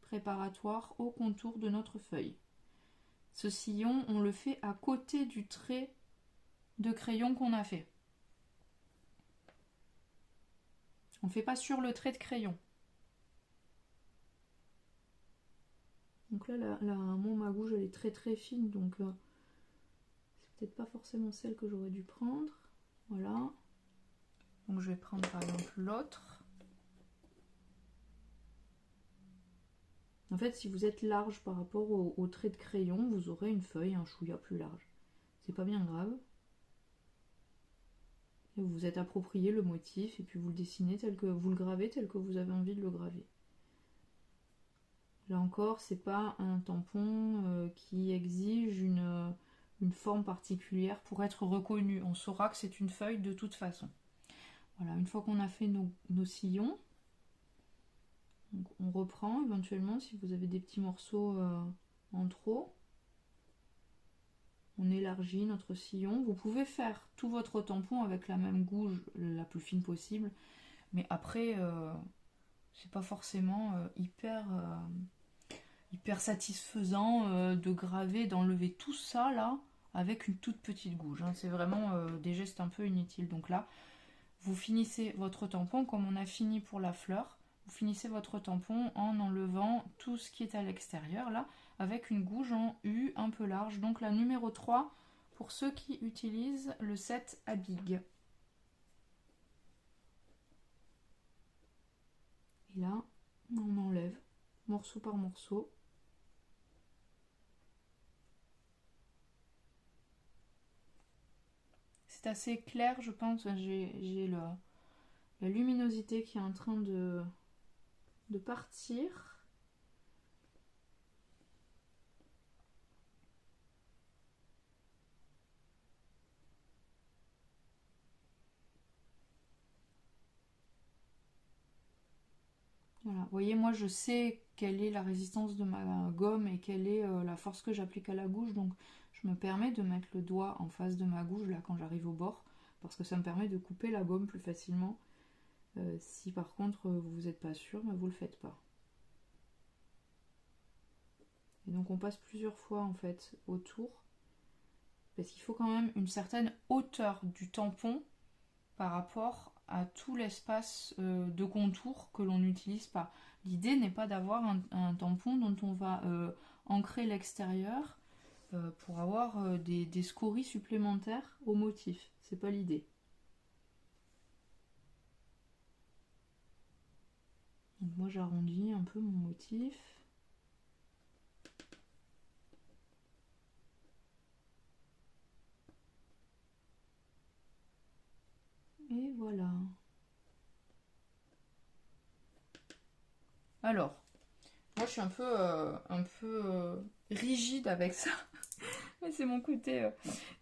préparatoire au contour de notre feuille. Ce sillon, on le fait à côté du trait de crayon qu'on a fait. On ne fait pas sur le trait de crayon. Donc là, ma gouge, elle est très très fine, donc c'est peut-être pas forcément celle que j'aurais dû prendre. Voilà. Donc je vais prendre par exemple l'autre. En fait, si vous êtes large par rapport au trait de crayon, vous aurez une feuille un chouïa plus large. C'est pas bien grave. Et vous vous êtes approprié le motif et puis vous le dessinez tel que vous le gravez tel que vous avez envie de le graver. Là encore, c'est pas un tampon qui exige une forme particulière pour être reconnu. On saura que c'est une feuille de toute façon. Voilà, une fois qu'on a fait nos sillons, donc on reprend éventuellement si vous avez des petits morceaux en trop. On élargit notre sillon. Vous pouvez faire tout votre tampon avec la même gouge la plus fine possible, mais après, c'est pas forcément hyper satisfaisant de graver, d'enlever tout ça là avec une toute petite gouge. Hein. C'est vraiment des gestes un peu inutiles. Donc là, vous finissez votre tampon comme on a fini pour la fleur. Vous finissez votre tampon en enlevant tout ce qui est à l'extérieur là, avec une gouge en U un peu large. Donc la numéro 3 pour ceux qui utilisent le set à big. Et là, on enlève morceau par morceau. C'est assez clair, je pense. J'ai la luminosité qui est en train de partir. Voilà, vous voyez, moi je sais quelle est la résistance de ma gomme et quelle est la force que j'applique à la gouge, donc je me permets de mettre le doigt en face de ma gouge là quand j'arrive au bord, parce que ça me permet de couper la gomme plus facilement. Si par contre vous n'êtes pas sûr, bah, vous le faites pas. Et donc on passe plusieurs fois en fait autour, parce qu'il faut quand même une certaine hauteur du tampon par rapport à tout l'espace de contour que l'on n'utilise pas. L'idée n'est pas d'avoir un tampon dont on va ancrer l'extérieur pour avoir des scories supplémentaires au motif. C'est pas l'idée. Donc moi j'arrondis un peu mon motif. Et voilà. Alors, moi je suis un peu rigide avec ça. Mais c'est mon côté.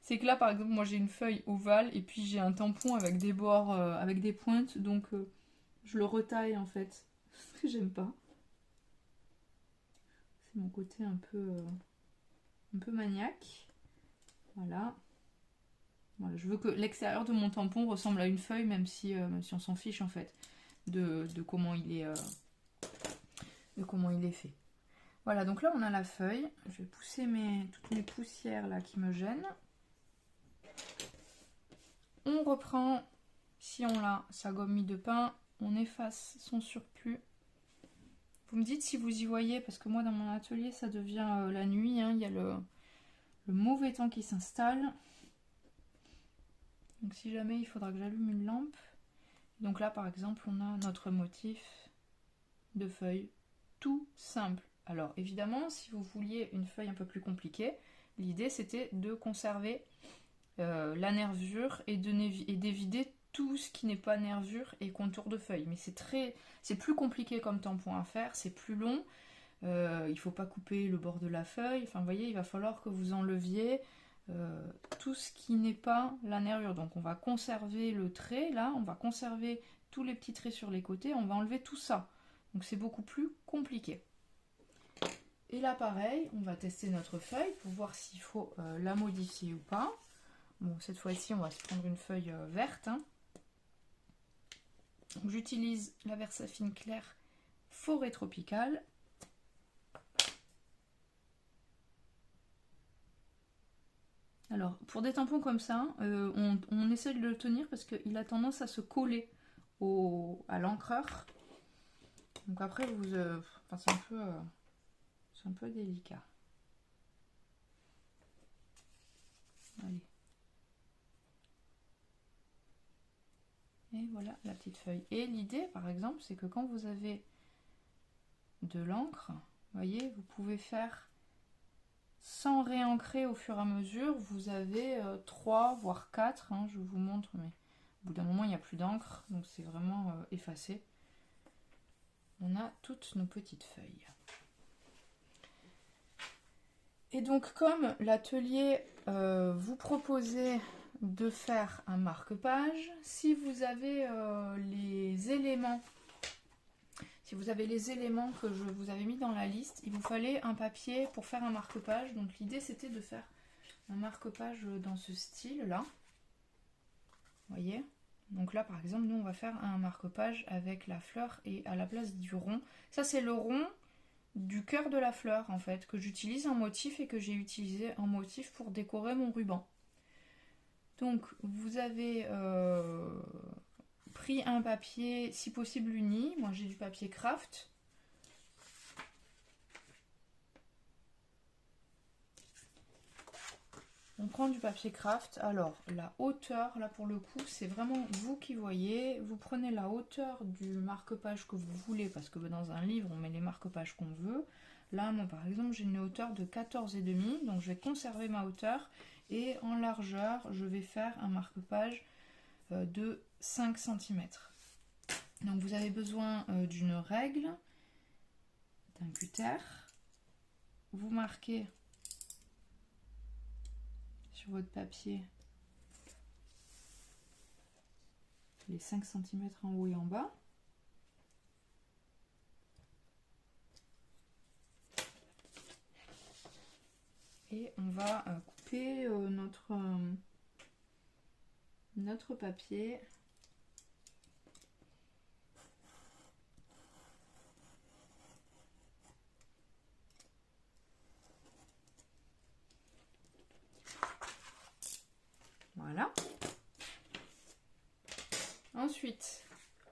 C'est que là par exemple, moi j'ai une feuille ovale et puis j'ai un tampon avec des bords, avec des pointes. Donc je le retaille en fait. Parce que j'aime pas. C'est mon côté un peu maniaque. Voilà. Voilà, je veux que l'extérieur de mon tampon ressemble à une feuille, même si on s'en fiche en fait de comment comment il est fait. Voilà, donc là on a la feuille. Je vais pousser toutes mes poussières là qui me gênent. On reprend, si on l'a, sa gomme mie de pain. On efface son surplus. Vous me dites si vous y voyez, parce que moi dans mon atelier ça devient la nuit. Hein, il y a le mauvais temps qui s'installe. Donc si jamais il faudra que j'allume une lampe. Donc là par exemple on a notre motif de feuille tout simple. Alors évidemment si vous vouliez une feuille un peu plus compliquée, l'idée c'était de conserver la nervure et d'évider tout ce qui n'est pas nervure et contour de feuille. Mais c'est plus compliqué comme tampon à faire, c'est plus long. Il ne faut pas couper le bord de la feuille. Enfin vous voyez, il va falloir que vous enleviez tout ce qui n'est pas la nervure. Donc on va conserver le trait là, on va conserver tous les petits traits sur les côtés, on va enlever tout ça. Donc c'est beaucoup plus compliqué. Et là pareil, on va tester notre feuille pour voir s'il faut la modifier ou pas. Bon, cette fois-ci on va se prendre une feuille verte. Hein. J'utilise la Versafine claire Forêt tropicale. Alors, pour des tampons comme ça, on essaie de le tenir parce qu'il a tendance à se coller à l'encreur. Donc après, c'est un peu délicat. Allez. Et voilà la petite feuille. Et l'idée, par exemple, c'est que quand vous avez de l'encre, vous voyez, vous pouvez faire sans réancrer au fur et à mesure. Vous avez 3 voire 4, hein, je vous montre, mais au bout d'un moment il n'y a plus d'encre, donc c'est vraiment effacé. On a toutes nos petites feuilles. Et donc comme l'atelier vous proposait de faire un marque-page, si vous avez les éléments que je vous avais mis dans la liste, il vous fallait un papier pour faire un marque-page. Donc l'idée c'était de faire un marque-page dans ce style là. Vous voyez? Donc là par exemple nous on va faire un marque-page avec la fleur et à la place du rond. Ça c'est le rond du cœur de la fleur en fait, que j'utilise en motif et que j'ai utilisé en motif pour décorer mon ruban. Donc vous avez pris un papier si possible uni, moi j'ai du papier craft. On prend du papier craft, alors la hauteur, là pour le coup c'est vraiment vous qui voyez, vous prenez la hauteur du marque-page que vous voulez, parce que dans un livre on met les marque-pages qu'on veut. Là moi par exemple j'ai une hauteur de 14,5, donc je vais conserver ma hauteur et en largeur je vais faire un marque-page de 5 cm. Donc vous avez besoin d'une règle, d'un cutter, vous marquez sur votre papier les 5 cm en haut et en bas. Et on va couper notre papier. Voilà. Ensuite,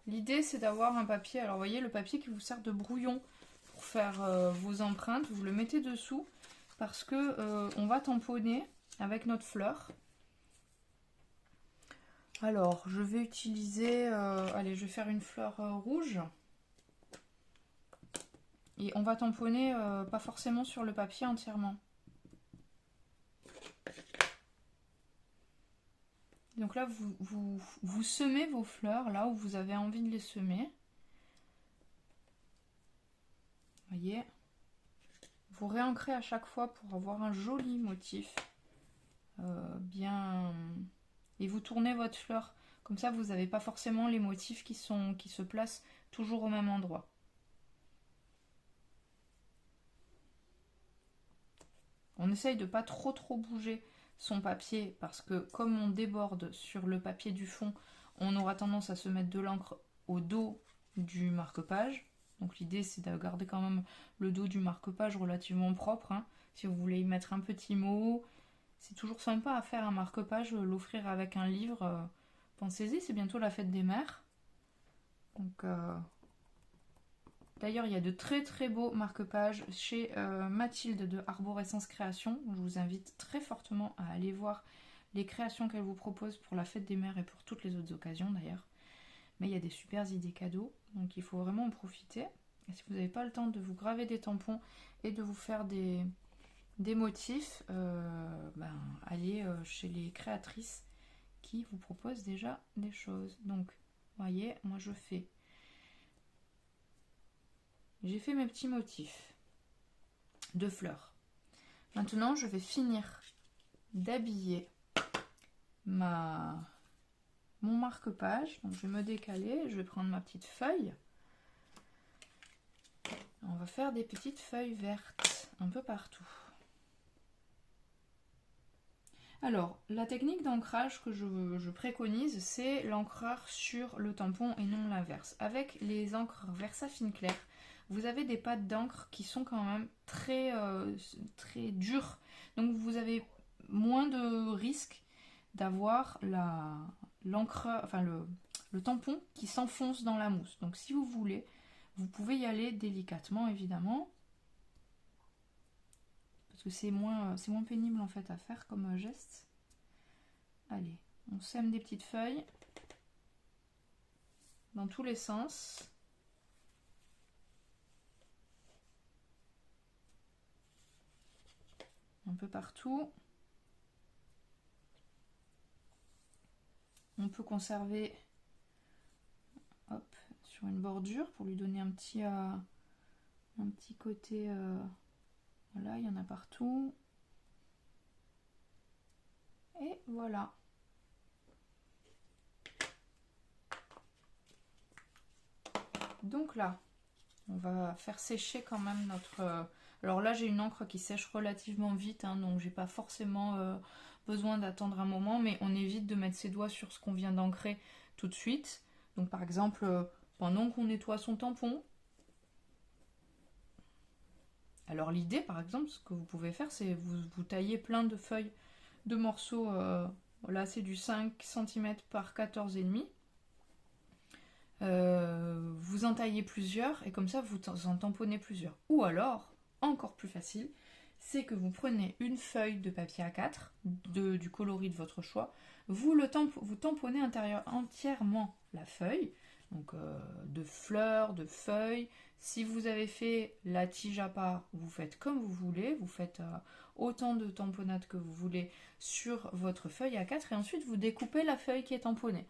l'idée c'est d'avoir un papier, alors vous voyez le papier qui vous sert de brouillon pour faire vos empreintes, vous le mettez dessous parce que on va tamponner avec notre fleur. Alors je vais utiliser, allez je vais faire une fleur rouge. Et on va tamponner pas forcément sur le papier entièrement. Donc là, vous semez vos fleurs là où vous avez envie de les semer. Voyez, vous réancrez à chaque fois pour avoir un joli motif bien, et vous tournez votre fleur comme ça, vous n'avez pas forcément les motifs qui se placent toujours au même endroit. On essaye de pas trop bouger son papier parce que comme on déborde sur le papier du fond, on aura tendance à se mettre de l'encre au dos du marque-page. Donc l'idée c'est de garder quand même le dos du marque-page relativement propre. Hein. Si vous voulez y mettre un petit mot, c'est toujours sympa à faire un marque-page, l'offrir avec un livre. Pensez-y, c'est bientôt la fête des mères. Donc, d'ailleurs, il y a de très beaux marque-pages chez Mathilde de Arborescence Création. Je vous invite très fortement à aller voir les créations qu'elle vous propose pour la fête des mères et pour toutes les autres occasions d'ailleurs. Mais il y a des super idées cadeaux, donc il faut vraiment en profiter. Et si vous n'avez pas le temps de vous graver des tampons et de vous faire des motifs, allez chez les créatrices qui vous proposent déjà des choses. Donc, voyez, moi j'ai fait mes petits motifs de fleurs. Maintenant, je vais finir d'habiller mon marque-page. Donc, je vais me décaler, je vais prendre ma petite feuille. On va faire des petites feuilles vertes un peu partout. Alors, la technique d'ancrage que je préconise, c'est l'ancrage sur le tampon et non l'inverse. Avec les encres Versafine Clair, vous avez des pattes d'encre qui sont quand même très dures. Donc vous avez moins de risques d'avoir le tampon qui s'enfonce dans la mousse. Donc si vous voulez, vous pouvez y aller délicatement évidemment. Parce que c'est moins pénible en fait à faire comme geste. Allez, on sème des petites feuilles dans tous les sens. Un peu partout. On peut conserver sur une bordure pour lui donner un petit côté. Voilà, il y en a partout. Et voilà. Donc là, on va faire sécher quand même notre... Alors là, j'ai une encre qui sèche relativement vite, hein, donc j'ai pas forcément besoin d'attendre un moment, mais on évite de mettre ses doigts sur ce qu'on vient d'ancrer tout de suite. Donc par exemple, pendant qu'on nettoie son tampon, alors l'idée par exemple, ce que vous pouvez faire, c'est vous taillez plein de feuilles, de morceaux, là c'est du 5 cm par 14,5 vous en taillez plusieurs et comme ça vous en tamponnez plusieurs. Ou alors, encore plus facile, c'est que vous prenez une feuille de papier A4 du coloris de votre choix, vous tamponnez entièrement la feuille, donc de fleurs, de feuilles. Si vous avez fait la tige à part, vous faites comme vous voulez, vous faites autant de tamponnades que vous voulez sur votre feuille A4 et ensuite vous découpez la feuille qui est tamponnée.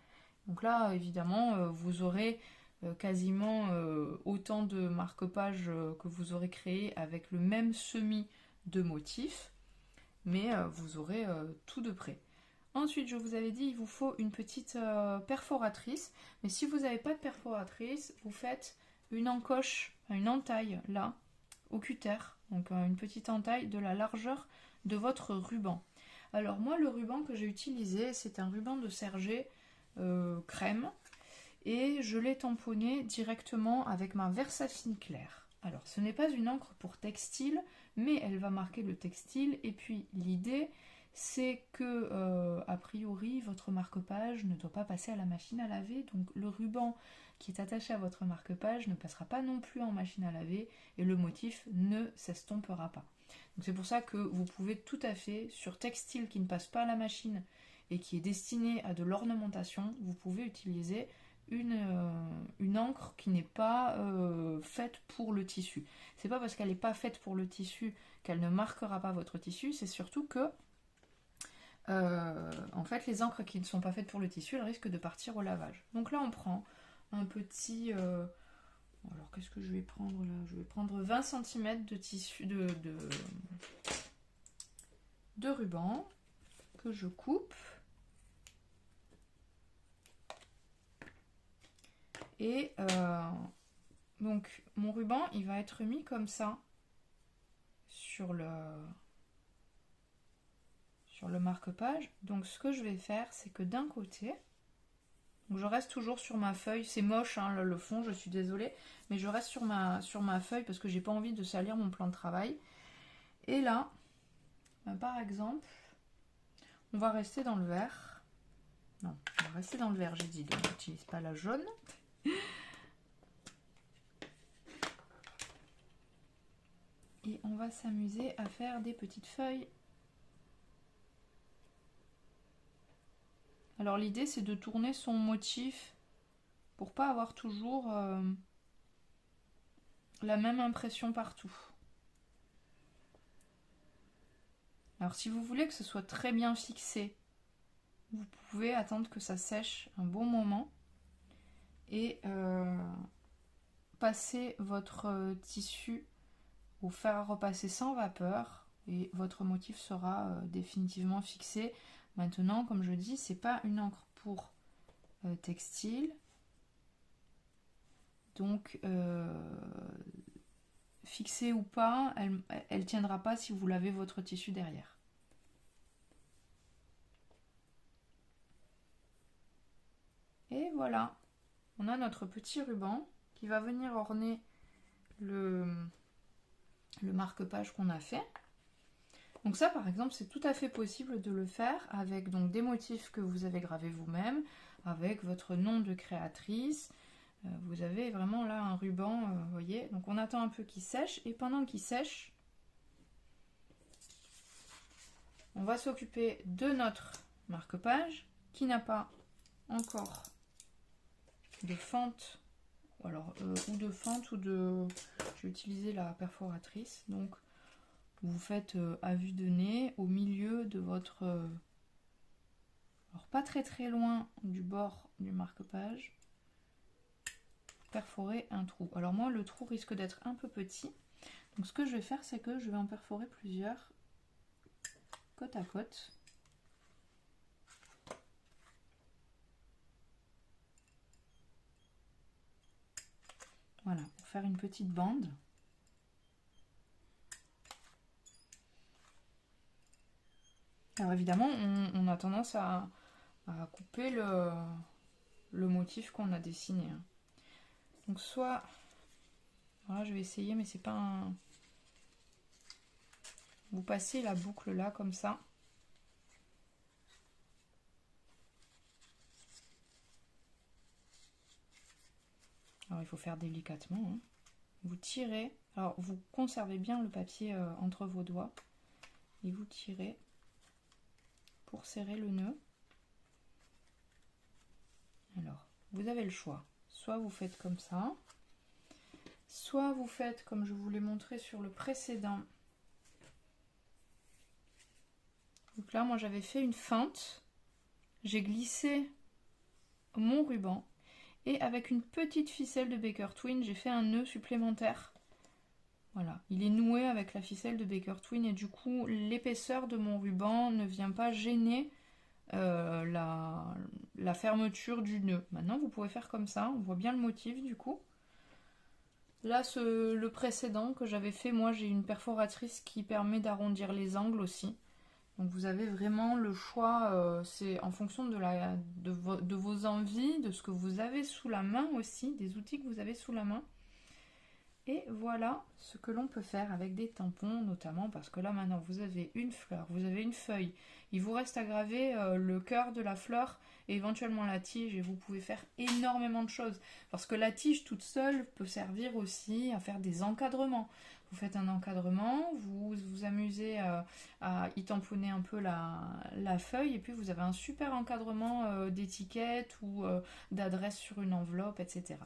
Donc là, évidemment, vous aurez quasiment autant de marque-pages que vous aurez créé avec le même semis de motifs, mais vous aurez tout de près. Ensuite, je vous avais dit, il vous faut une petite perforatrice, mais si vous n'avez pas de perforatrice, vous faites une encoche, une entaille là, au cutter, donc une petite entaille de la largeur de votre ruban. Alors moi, le ruban que j'ai utilisé, c'est un ruban de Serger crème et je l'ai tamponné directement avec ma Versafine Clair. Alors ce n'est pas une encre pour textile, mais elle va marquer le textile et puis l'idée c'est que a priori votre marque-page ne doit pas passer à la machine à laver, donc le ruban qui est attaché à votre marque-page ne passera pas non plus en machine à laver et le motif ne s'estompera pas. Donc c'est pour ça que vous pouvez tout à fait, sur textile qui ne passe pas à la machine et qui est destiné à de l'ornementation, vous pouvez utiliser une encre qui n'est pas faite pour le tissu. C'est pas parce qu'elle n'est pas faite pour le tissu qu'elle ne marquera pas votre tissu, c'est surtout que en fait, les encres qui ne sont pas faites pour le tissu, elles risquent de partir au lavage. Donc là, on prend un petit... alors, qu'est-ce que je vais prendre là? Je vais prendre 20 cm de tissu, de ruban que je coupe. Et donc, mon ruban, il va être mis comme ça sur le marque-page. Donc, ce que je vais faire, c'est que d'un côté... Donc je reste toujours sur ma feuille, c'est moche hein, le fond, je suis désolée, mais je reste sur ma feuille parce que j'ai pas envie de salir mon plan de travail. Et là, par exemple, on va rester dans le vert. Non, on va rester dans le vert, j'ai dit, donc on n'utilise pas la jaune. Et on va s'amuser à faire des petites feuilles. Alors l'idée c'est de tourner son motif pour pas avoir toujours la même impression partout. Alors si vous voulez que ce soit très bien fixé, vous pouvez attendre que ça sèche un bon moment et passer votre tissu au fer à repasser sans vapeur et votre motif sera définitivement fixé. Maintenant, comme je dis, c'est pas une encre pour textile, donc fixée ou pas, elle tiendra pas si vous lavez votre tissu derrière. Et voilà, on a notre petit ruban qui va venir orner le marque-page qu'on a fait. Donc ça par exemple c'est tout à fait possible de le faire avec donc des motifs que vous avez gravés vous-même, avec votre nom de créatrice. Vous avez vraiment là un ruban, vous voyez. Donc on attend un peu qu'il sèche et pendant qu'il sèche, on va s'occuper de notre marque-page qui n'a pas encore de fente, alors ou de fente ou de... J'ai utilisé la perforatrice, donc vous faites à vue de nez au milieu de votre... alors pas très très loin du bord du marque-page, perforer un trou. Alors moi le trou risque d'être un peu petit, donc ce que je vais faire c'est que je vais en perforer plusieurs côte à côte. Voilà, pour faire une petite bande. Alors évidemment, on a tendance à couper le motif qu'on a dessiné. Donc soit, voilà, je vais essayer, mais c'est pas un... Vous passez la boucle là, comme ça. Alors il faut faire délicatement. Hein. Vous tirez, alors vous conservez bien le papier entre vos doigts. Et vous tirez pour serrer le nœud. Alors, vous avez le choix. Soit vous faites comme ça, soit vous faites comme je vous l'ai montré sur le précédent. Donc là, moi j'avais fait une fente, j'ai glissé mon ruban et avec une petite ficelle de Baker Twin, j'ai fait un nœud supplémentaire. Voilà, il est noué avec la ficelle de Baker Twin et du coup, l'épaisseur de mon ruban ne vient pas gêner la fermeture du nœud. Maintenant, vous pouvez faire comme ça, on voit bien le motif du coup. Là, le précédent que j'avais fait, moi j'ai une perforatrice qui permet d'arrondir les angles aussi. Donc vous avez vraiment le choix, c'est en fonction de vos envies, de ce que vous avez sous la main aussi, des outils que vous avez sous la main. Et voilà ce que l'on peut faire avec des tampons, notamment parce que là maintenant vous avez une fleur, vous avez une feuille, il vous reste à graver le cœur de la fleur et éventuellement la tige et vous pouvez faire énormément de choses. Parce que la tige toute seule peut servir aussi à faire des encadrements. Vous faites un encadrement, vous vous amusez à y tamponner un peu la feuille et puis vous avez un super encadrement d'étiquette ou d'adresse sur une enveloppe, etc.